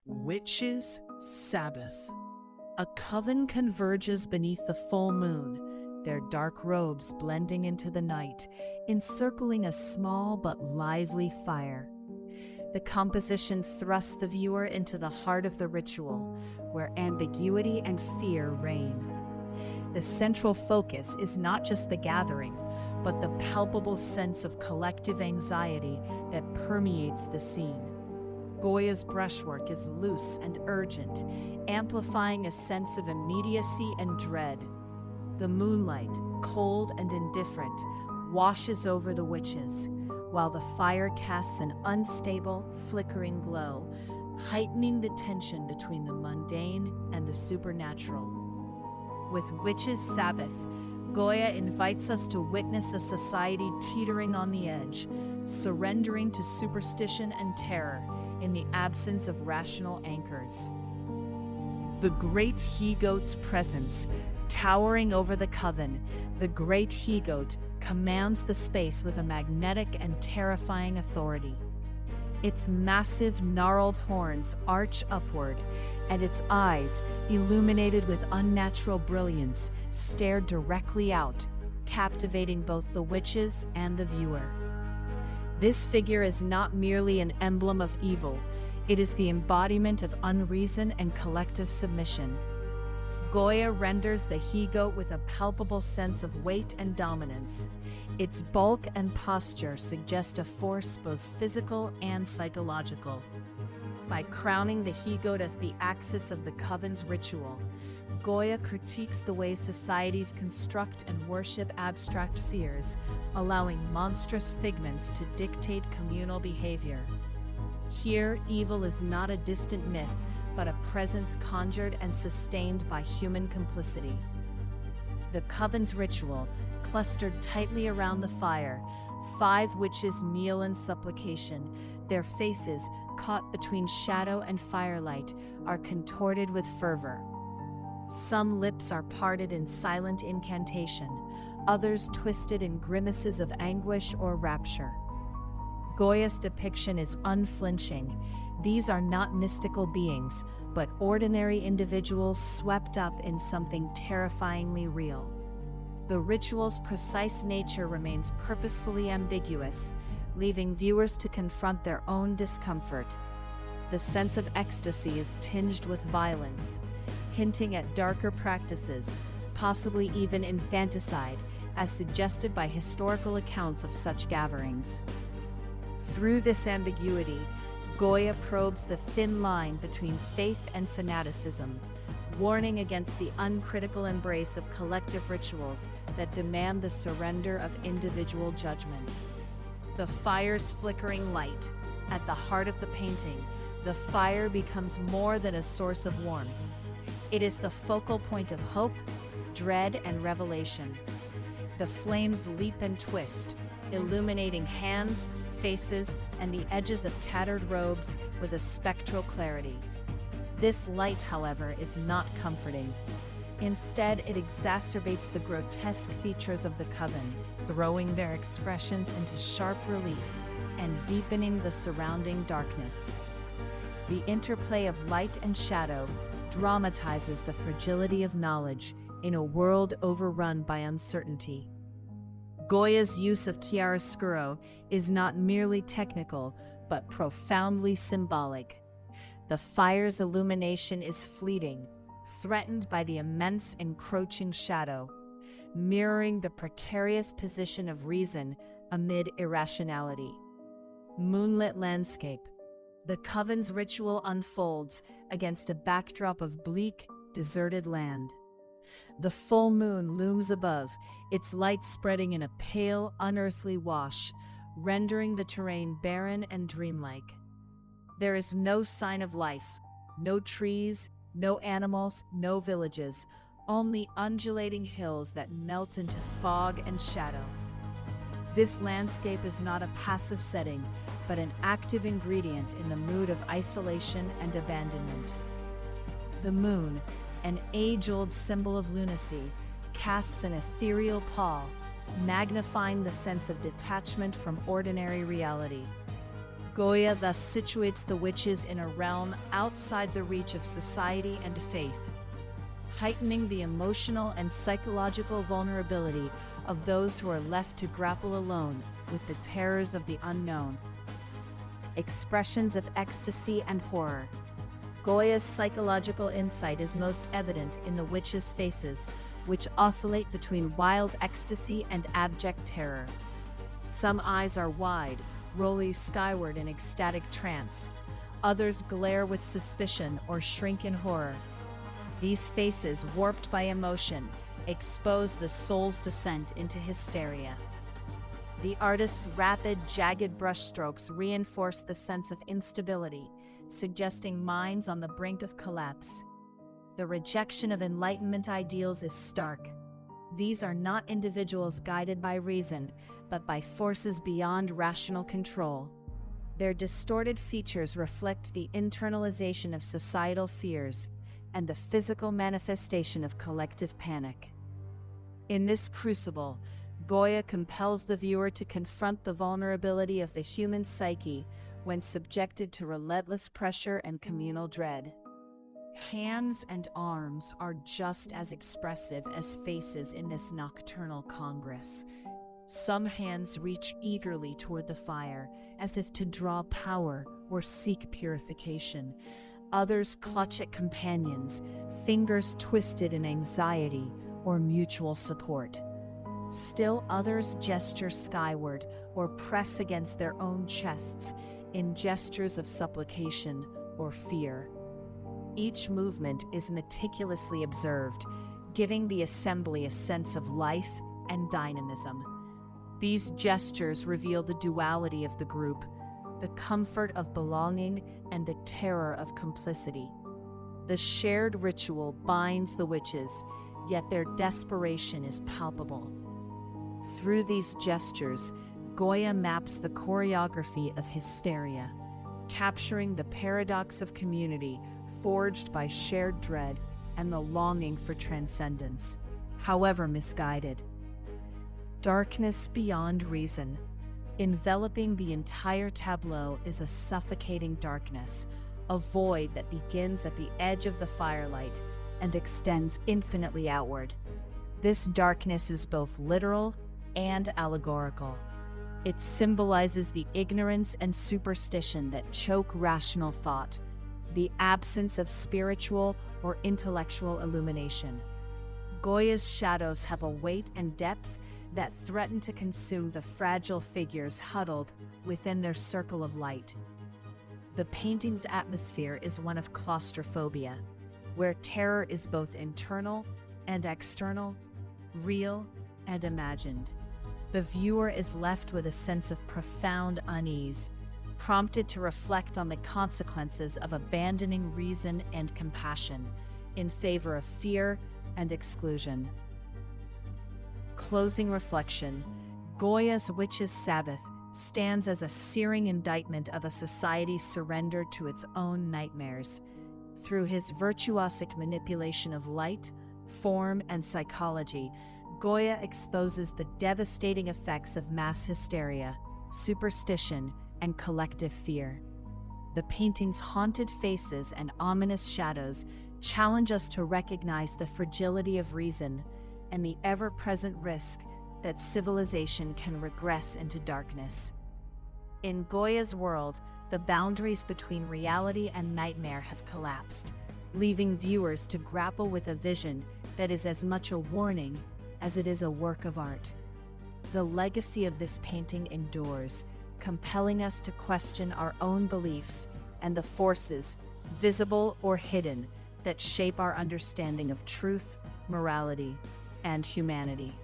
Witches' Sabbath. A coven converges beneath the full moon, their dark robes blending into the night, encircling a small but lively fire. The composition thrusts the viewer into the heart of the ritual, where ambiguity and fear reign. The central focus is not just the gathering, but the palpable sense of collective anxiety that permeates the scene. Goya's brushwork is loose and urgent, amplifying a sense of immediacy and dread. The moonlight, cold and indifferent, washes over the witches, while the fire casts an unstable, flickering glow, heightening the tension between the mundane and the supernatural. With Witches' Sabbath, Goya invites us to witness a society teetering on the edge, surrendering to superstition and terror in the absence of rational anchors. The great he-goat's presence, towering over the coven, the great he-goat commands the space with a magnetic and terrifying authority. Its massive, gnarled horns arch upward, and its eyes, illuminated with unnatural brilliance, stare directly out, captivating both the witches and the viewer. This figure is not merely an emblem of evil, it is the embodiment of unreason and collective submission. Goya renders the he-goat with a palpable sense of weight and dominance. Its bulk and posture suggest a force both physical and psychological. By crowning the he-goat as the axis of the coven's ritual, Goya critiques the way societies construct and worship abstract fears, allowing monstrous figments to dictate communal behavior. Here, evil is not a distant myth, but a presence conjured and sustained by human complicity. The coven's ritual, clustered tightly around the fire, 5 witches kneel in supplication. Their faces, caught between shadow and firelight, are contorted with fervor. Some lips are parted in silent incantation, others twisted in grimaces of anguish or rapture. Goya's depiction is unflinching. These are not mystical beings, but ordinary individuals swept up in something terrifyingly real. The ritual's precise nature remains purposefully ambiguous, leaving viewers to confront their own discomfort. The sense of ecstasy is tinged with violence, hinting at darker practices, possibly even infanticide, as suggested by historical accounts of such gatherings. Through this ambiguity, Goya probes the thin line between faith and fanaticism, warning against the uncritical embrace of collective rituals that demand the surrender of individual judgment. The fire's flickering light. At the heart of the painting, the fire becomes more than a source of warmth. It is the focal point of hope, dread, and revelation. The flames leap and twist, illuminating hands, faces, and the edges of tattered robes with a spectral clarity. This light, however, is not comforting. Instead, it exacerbates the grotesque features of the coven, throwing their expressions into sharp relief and deepening the surrounding darkness. The interplay of light and shadow dramatizes the fragility of knowledge in a world overrun by uncertainty. Goya's use of chiaroscuro is not merely technical, but profoundly symbolic. The fire's illumination is fleeting, threatened by the immense encroaching shadow, mirroring the precarious position of reason amid irrationality. Moonlit landscape. The coven's ritual unfolds against a backdrop of bleak, deserted land. The full moon looms above, its light spreading in a pale, unearthly wash, rendering the terrain barren and dreamlike. There is no sign of life, no trees, no animals, no villages, only undulating hills that melt into fog and shadow. This landscape is not a passive setting, but an active ingredient in the mood of isolation and abandonment. The moon, an age-old symbol of lunacy, casts an ethereal pall, magnifying the sense of detachment from ordinary reality. Goya thus situates the witches in a realm outside the reach of society and faith, heightening the emotional and psychological vulnerability of those who are left to grapple alone with the terrors of the unknown. Expressions of ecstasy and horror. Goya's psychological insight is most evident in the witches' faces, which oscillate between wild ecstasy and abject terror. Some eyes are wide, rolling skyward in ecstatic trance. Others glare with suspicion or shrink in horror. These faces, warped by emotion, expose the soul's descent into hysteria. The artist's rapid, jagged brushstrokes reinforce the sense of instability, suggesting minds on the brink of collapse. The rejection of Enlightenment ideals is stark. These are not individuals guided by reason, but by forces beyond rational control. Their distorted features reflect the internalization of societal fears and the physical manifestation of collective panic. In this crucible, Goya compels the viewer to confront the vulnerability of the human psyche when subjected to relentless pressure and communal dread. Hands and arms are just as expressive as faces in this nocturnal congress. Some hands reach eagerly toward the fire, as if to draw power or seek purification. Others clutch at companions, fingers twisted in anxiety or mutual support. Still others gesture skyward or press against their own chests in gestures of supplication or fear. Each movement is meticulously observed, giving the assembly a sense of life and dynamism. These gestures reveal the duality of the group, the comfort of belonging and the terror of complicity. The shared ritual binds the witches, yet their desperation is palpable. Through these gestures, Goya maps the choreography of hysteria, capturing the paradox of community forged by shared dread and the longing for transcendence, however misguided. Darkness beyond reason. Enveloping the entire tableau is a suffocating darkness, a void that begins at the edge of the firelight and extends infinitely outward. This darkness is both literal and allegorical. It symbolizes the ignorance and superstition that choke rational thought, the absence of spiritual or intellectual illumination. Goya's shadows have a weight and depth that threaten to consume the fragile figures huddled within their circle of light. The painting's atmosphere is one of claustrophobia, where terror is both internal and external, real and imagined. The viewer is left with a sense of profound unease, prompted to reflect on the consequences of abandoning reason and compassion in favor of fear and exclusion. Closing reflection. Goya's Witches' Sabbath stands as a searing indictment of a society surrendered to its own nightmares. Through his virtuosic manipulation of light, form, and psychology, Goya exposes the devastating effects of mass hysteria, superstition, and collective fear. The painting's haunted faces and ominous shadows challenge us to recognize the fragility of reason and the ever-present risk that civilization can regress into darkness. In Goya's world, the boundaries between reality and nightmare have collapsed, leaving viewers to grapple with a vision that is as much a warning as it is a work of art. The legacy of this painting endures, compelling us to question our own beliefs and the forces, visible or hidden, that shape our understanding of truth, morality, and humanity.